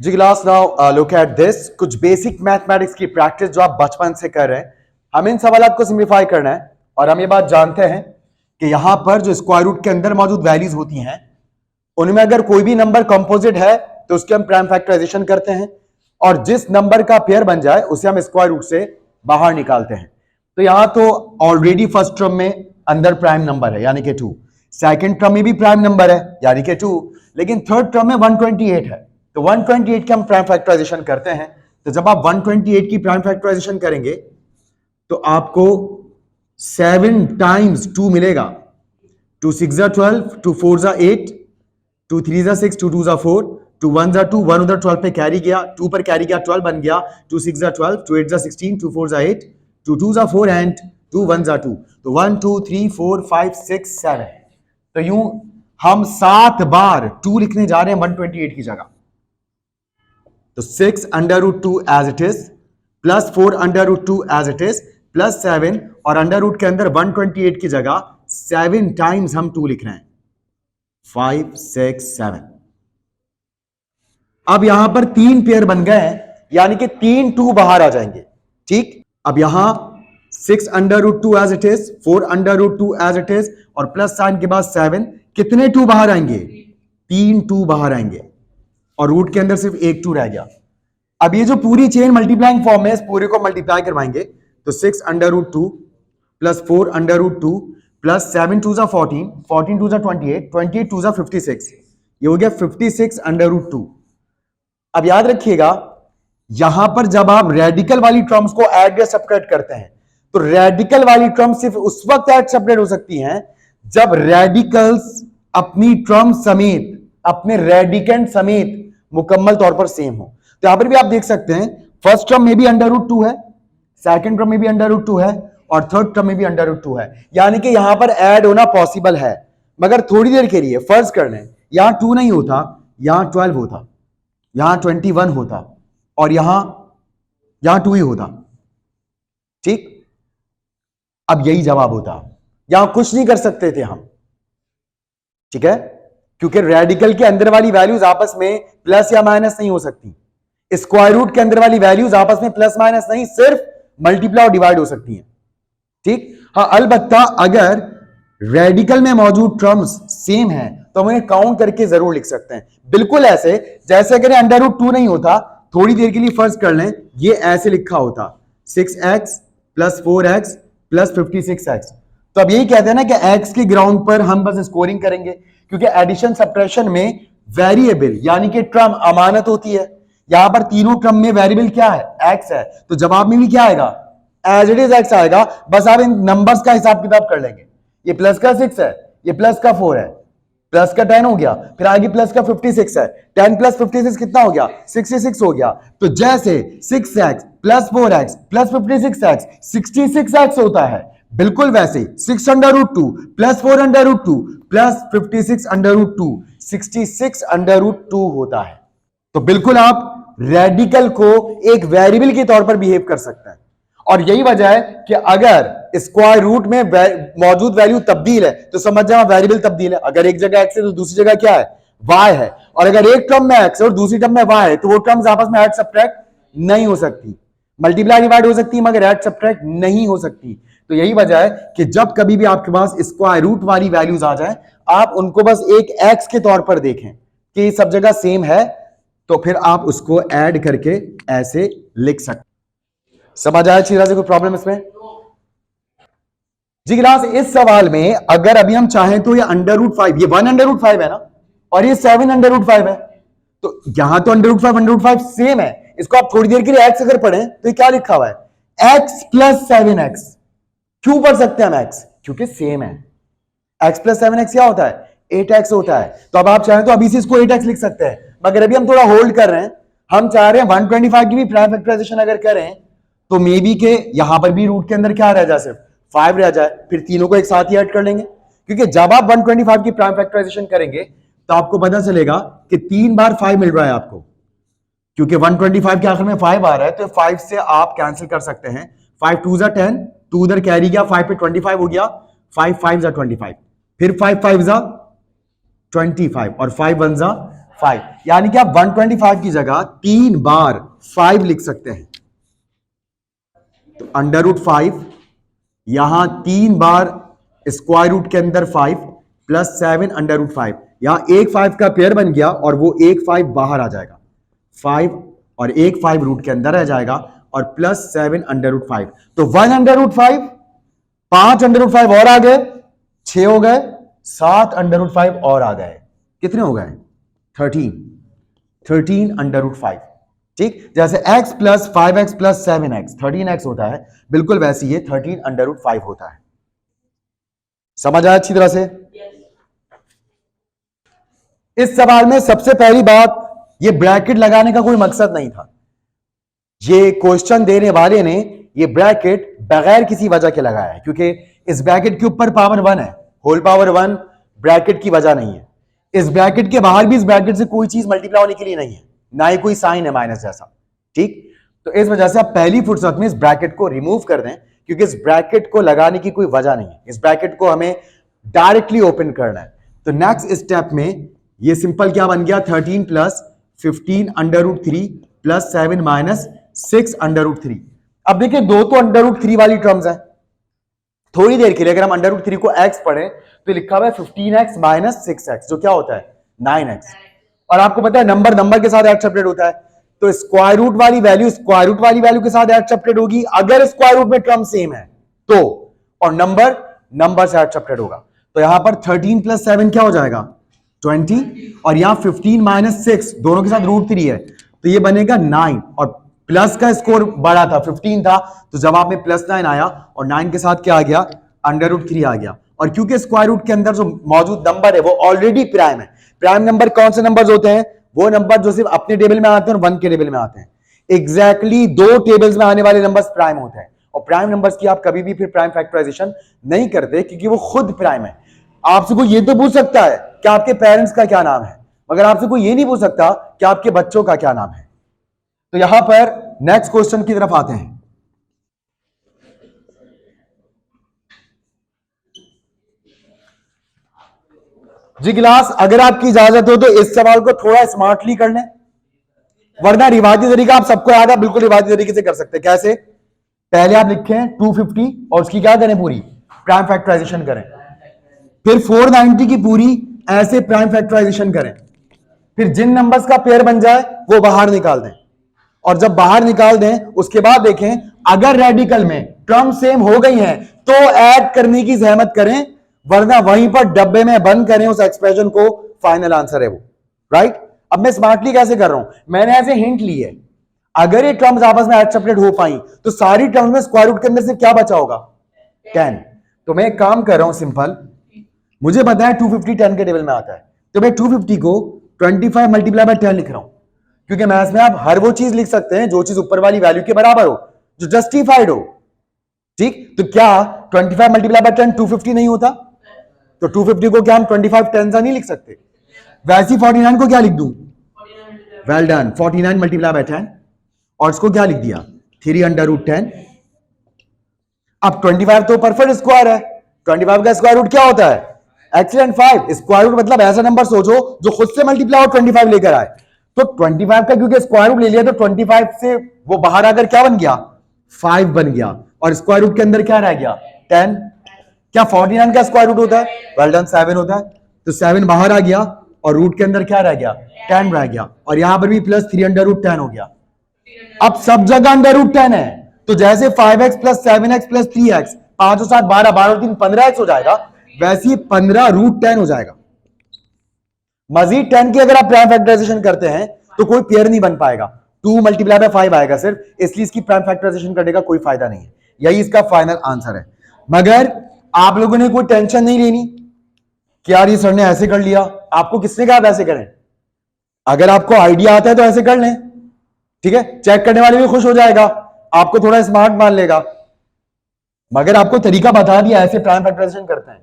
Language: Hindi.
Ji class now look at this कुछ बेसिक मैथमेटिक्स की प्रैक्टिस जो आप बचपन से कर रहे हैं। हम इन सवालों को सिंप्लीफाई करना है और हम ये बात जानते हैं कि यहां पर जो स्क्वायर रूट के अंदर मौजूद वैल्यूज होती हैं उनमें अगर कोई भी नंबर कंपोजिट है तो उसके हम प्राइम फैक्टराइजेशन करते हैं और जिस नंबर का पेयर बन जाए उसे हम स्क्वायर रूट से बाहर निकालते हैं। तो यहां तो ऑलरेडी फर्स्ट टर्म में अंदर प्राइम नंबर है यानी कि 2, सेकंड टर्म में भी प्राइम नंबर है यानी कि 2, लेकिन थर्ड टर्म में 128 है। तो 128 के हम प्राइम फैक्टराइजेशन करते हैं। तो जब आप 128 की प्राइम फैक्टराइजेशन करेंगे तो आपको 7 टाइम्स 2 मिलेगा। 2 6 12, 2 4 8, 2 3 6, 2 2 4, 2 1 2, 1 उधर 12 पे कैरी गया, 2 पर कैरी गया 12 बन गया, 2 6 12, 2 8 16, 2 4 8, 2 2 4 एंड 2 1 2। तो 1 2 3 4 5 6 7। तो यूं हम 7 बार 2 लिखने जा रहे हैं 128 की जगह। तो 6 under root 2 as it is plus 4 under root 2 as it is plus 7 और अंडर रूट के अंदर 128 की जगह 7 टाइम्स हम 2 लिख रहे हैं 5 6 7। अब यहां पर 3 पेयर बन गए हैं यानी कि 3 2 बाहर आ जाएंगे। ठीक, अब यहां 6 under root 2 as it is, 4 under root 2 as it is और प्लस साइन के बाद 7। कितने 2 बाहर आएंगे? 3 2 बाहर आएंगे और रूट के अंदर सिर्फ एक 2 रह गया। अब ये जो पूरी चेन मल्टीप्लाइंग फॉर्म है इस पूरे को मल्टीप्लाई करवाएंगे तो 6 under root 2 plus 4 under root 2 plus 7 2 14, 14 2 28, 28 2 56, ये हो गया 56 अंडर रूट 2। अब याद रखिएगा यहां पर जब आप रेडिकल वाली टर्म्स को ऐड या सब्ट्रैक्ट करते हैं तो रेडिकल वाली टर्म सिर्फ उस वक्त ऐड सब्ट्रैक्ट हो सकती हैं जब रेडिकल्स अपनी टर्म समेत, अपने रेडिकेंड समेत मुकम्मल तौर पर सेम हो। तो यहां पर भी आप देख सकते हैं फर्स्ट टर्म में भी अंडर रूट 2 है, सेकंड टर्म में भी अंडर रूट 2 है और थर्ड टर्म में भी अंडर रूट 2 है, यानी कि यहां पर ऐड होना पॉसिबल है। मगर थोड़ी देर के लिए फर्ज कर लें यहां 2 नहीं होता, यहां 12 होता, यहां 21 होता और यहां 2 ही होता। ठीक, अब यही जवाब होता, यहां कुछ नहीं कर सकते थे हम। ठीक है, क्योंकि रेडिकल के अंदर वाली वैल्यूज आपस में प्लस या माइनस नहीं हो सकती, स्क्वायर रूट के अंदर वाली वैल्यूज आपस में प्लस माइनस नहीं सिर्फ मल्टीप्लाई और डिवाइड हो सकती हैं। ठीक, हाँ अलबत्ता अगर रेडिकल में मौजूद टर्म्स सेम है तो हम उन्हें काउंट करके जरूर लिख सकते हैं, बिल्कुल ऐसे जैसे अगर अंडर रूट 2 नहीं होता, थोड़ी देर के लिए फर्ज कर लें ये ऐसे लिखा होता 6x plus 4x plus 56x। तो अब यही कहते हैं ना कि x के ग्राउंड पर हम बस स्कोरिंग करेंगे क्योंकि एडिशन सब्ट्रैक्शन में वेरिएबल यानी कि टर्म अमानत होती है। यहां पर तीनों टर्म में वेरिएबल क्या है? x है, तो जवाब में भी क्या आएगा? एज इट इज x आएगा। बस आप इन नंबर्स का हिसाब किताब कर लेंगे, ये प्लस का 6 है, ये प्लस का 4 है, प्लस का 10 हो गया, फिर आगे प्लस का 56 है, 10 प्लस 56 कितना हो गया? 66 हो गया। तो जैसे 6x plus 4x plus 56x 66x होता है, बिल्कुल वैसे 6 under root 2 plus 4 under root 2 plus 56 under root 2 66 under root 2 होता है। तो बिल्कुल आप रेडिकल को एक वेरिएबल के तौर पर बिहेव कर सकते हैं और यही वजह है कि अगर स्क्वायर रूट में मौजूद वैल्यू तब्दील है तो समझ जाओ वेरिएबल तब्दील है। अगर एक जगह x है तो दूसरी जगह क्या है? y है। और अगर एक टर्म में x है और दूसरी टर्म में y है तो वो टर्म्स आपस में ऐड सब्ट्रैक्ट नहीं हो सकती, मल्टीप्लाई डिवाइड हो सकती है मगर ऐड सब्ट्रैक्ट नहीं हो सकती। तो यही वजह है कि जब कभी भी आपके पास स्क्वायर रूट वाली वैल्यूज आ जाए आप उनको बस एक x के तौर पर देखें कि सब जगह सेम है, तो फिर आप उसको ऐड करके ऐसे लिख सकते। समझ आया चीज़ से? कोई प्रॉब्लम इसमें? जी क्लास इस सवाल में अगर अभी हम चाहें तो ये अंडर रूट 5, ये 1 अंडर रूट 5 है ना और ये 7 अंडर रूट 5 है, तो यहां तो अंडर रूट 5 सेम है। इसको आप थोड़ी देर के लिए x अगर पढ़ें तो ये क्या लिखा हुआ है? x plus 7x। क्यों पढ़ सकते हैं हम x? क्योंकि सेम है। x प्लस 7x क्या होता है? 8x होता है। तो अब आप चाहें तो अभी से इसको 8x लिख सकते हैं, मगर अभी हम थोड़ा होल्ड कर रहे हैं। हम चाह रहे हैं 125 की भी प्राइम फैक्टराइजेशन अगर करें तो मे बी के यहां पर भी रूट के अंदर क्या रह जाए? सिर्फ 5 रह जाए, फिर तीनों को एक साथ ही ऐड कर लेंगे। क्योंकि जब आप 125 की प्राइम फैक्टराइजेशन करेंगे तो आपको पता चलेगा कि 3 बार 5 मिल रहा है आपको, क्योंकि 125 के आखिर में 5 आ रहा है तो 5 से आप कैंसिल कर सकते हैं। 5 2 10, 2 उधर कैरी गया, 5 पे 25 हो गया, 5 5 25, फिर 5 5 25 और 5 1 5, यानी कि आप 125 की जगह 3 बार 5 लिख सकते हैं। तो अंडर रूट 5, यहां 3 बार स्क्वायर रूट के अंदर 5 प्लस 7 अंडर रूट 5, यहां एक 5 का पेयर बन गया और वो एक 5 बाहर आ जाएगा, 5 और एक 5 रूट के अंदर रह जाएगा और प्लस 7 अंडर रूट 5। तो 1 अंडर रूट 5, 5 अंडर रूट 5 और आ गए, 6 हो गए, 7 अंडर रूट 5 और आ गए, कितने हो गए? 13 अंडर रूट 5। ठीक, जैसे x plus 5x plus 7x 13x होता है, बिल्कुल वैसे ही 13 अंडर रूट 5 होता है। समझ आया अच्छी तरह से? इस सवाल में सबसे पहली बात, ये ब्रैकेट लगाने का कोई मकसद नहीं था। ये क्वेश्चन देने वाले ने ये ब्रैकेट बगैर किसी वजह के लगाया है, क्योंकि इस ब्रैकेट के ऊपर पावर 1 है, होल पावर 1 ब्रैकेट की वजह नहीं है। इस ब्रैकेट के बाहर भी इस ब्रैकेट से कोई चीज मल्टीप्लाई होने के लिए नहीं है, ना ही कोई साइन है माइनस जैसा। ठीक, तो इस वजह से आप पहली फुर्सत में इस ब्रैकेट को रिमूव कर दें, क्योंकि इस ब्रैकेट को लगाने की कोई वजह नहीं है। इस ब्रैकेट को हमें डायरेक्टली ओपन करना है। तो नेक्स्ट स्टेप में ये सिंपल क्या बन गया, 13 plus 15 under root 3 plus 7 minus 6 under root 3। अब देखिए, दो तो अंडर रूट 3 वाली टर्म्स है। थोड़ी देर के लिए अगर हम अंडर रूट 3 को x पढ़े तो लिखा हुआ है 15x माइनस 6x, जो क्या होता है 9x। और आपको पता है नंबर नंबर के साथ ऐड सेपरेट होता है, तो स्क्वायर रूट वाली वैल्यू स्क्वायर रूट वाली वैल्यू के साथ ऐड सेपरेट होगी अगर स्क्वायर रूट में टर्म सेम है तो, और नंबर नंबर से ऐड सेपरेट होगा। तो यहां पर 13 प्लस 7 क्या हो जाएगा 20, और यहां 15 माइनस 6 दोनों के साथ रूट 3 है, तो ये बनेगा 9, और प्लस का स्कोर बड़ा था 15 था, तो जवाब में प्लस 9 आया, और 9 के साथ क्या आ गया अंडर रूट 3 आ गया। और क्योंकि स्क्वायर रूट के अंदर जो मौजूद नंबर है वो ऑलरेडी प्राइम है। प्राइम नंबर कौन से नंबर्स होते हैं? वो नंबर जो सिर्फ अपने टेबल में आते हैं और 1 के टेबल में आते हैं। एग्जैक्टली दो टेबल्स में आने वाले नंबर्स प्राइम होते हैं, और प्राइम नंबर्स की आप कभी भी फिर प्राइम फैक्टराइजेशन नहीं करते, क्योंकि वो खुद प्राइम है। आपसे कोई ये तो पूछ सकता है कि आपके पेरेंट्स का क्या नाम है, मगर आपसे कोई ये नहीं पूछ सकता कि आपके बच्चों का क्या नाम है। तो यहां पर नेक्स्ट क्वेश्चन की तरफ आते हैं। जी क्लास, अगर आपकी इजाजत हो तो इस सवाल को थोड़ा स्मार्टली कर लें, वरना रिवायती तरीका आप सबको याद है, बिल्कुल रिवायती तरीके से कर सकते हैं। कैसे? पहले आप लिखें 250 और उसकी क्या करें पूरी प्राइम फैक्टराइजेशन करें, फिर 490 की पूरी ऐसे प्राइम फैक्टराइजेशन करें, फिर जिन नंबर्स का पेयर बन जाए वो बाहर निकाल दें, और जब बाहर निकाल दें उसके बाद देखें अगर रेडिकल में टर्म सेम हो गई हैं तो ऐड करने की जहमत करें, वरना वहीं पर डब्बे में बंद करें उस एक्सप्रेशन को, फाइनल आंसर है वो। राइट? अब मैं स्मार्टली कैसे कर रहा हूं, मैंने ऐसे हिंट ली है, अगर ये टर्म्स आपस में ऐड सेपरेट हो पाई तो सारी टर्म्स में स्क्वायर रूट के अंदर से क्या बचा होगा 10। तो मैं एक काम कर रहा हूं सिंपल, मुझे पता है 250 10 के टेबल में आता है, तो मैं 250 को 25 मल्टीप्लाई बाय 10 लिख रहा हूं, क्योंकि मैथ्स में आप हर वो चीज लिख सकते हैं जो चीज ऊपर वाली वैल्यू के बराबर हो, जो जस्टिफाइड हो। ठीक, तो क्या 25 मल्टीप्लाई बाय 10 250 नहीं होता? तो 250 को क्या हम 25 10 सा नहीं लिख सकते? वैसे 49 को क्या लिख दूं? वेल डन, 49 मल्टीप्लाई बाय 10, और इसको क्या लिख दिया 3 अंडर रूट 10। अब 25 तो परफेक्ट स्क्वायर है, 25 का स्क्वायर रूट क्या होता है? एक्सीलेंट 5। स्क्वायर रूट मतलब ऐसा नंबर सोचो जो खुद से मल्टीप्लाई हो 25 लेकर आए। तो 25 का क्योंकि स्क्वायर रूट ले लिया तो 25 से वो बाहर आकर क्या बन गया 5 बन गया, और स्क्वायर रूट के अंदर क्या रह गया 10। क्या 49 का स्क्वायर रूट होता है? वेल डन, 7 होता है, तो 7 बाहर आ गया और रूट के अंदर क्या रह गया 10 रह गया, और यहां पर भी प्लस 3 अंडर रूट 10 हो गया। अब सब जगह अंडर रूट 10 है, तो जैसे 5x plus 7x plus 3x 5 और 7 12 12 और 3 15x हो जाएगा, वैसे ही 15 रूट 10 हो जाएगा। मजीद 10 की अगर आप प्राइम फैक्टराइजेशन करते हैं तो कोई पेयर नहीं बन पाएगा, 2 मल्टीप्लाई बाय 5 आएगा सिर्फ, इसलिए इसकी प्राइम फैक्टराइजेशन करने का कोई फायदा नहीं है। यही इसका फाइनल आंसर है। मगर आप लोगों ने कोई टेंशन नहीं लेनी कि यार ये सर ने ऐसे कर लिया, आपको किसने कहा आप ऐसे करें? अगर आपको आइडिया आता है तो ऐसे कर लें, ठीक है, चेक करने वाले भी खुश हो जाएगा, आपको थोड़ा स्मार्ट मान लेगा, मगर आपको तरीका बता दिया ऐसे प्राइम फैक्टराइजेशन करते हैं।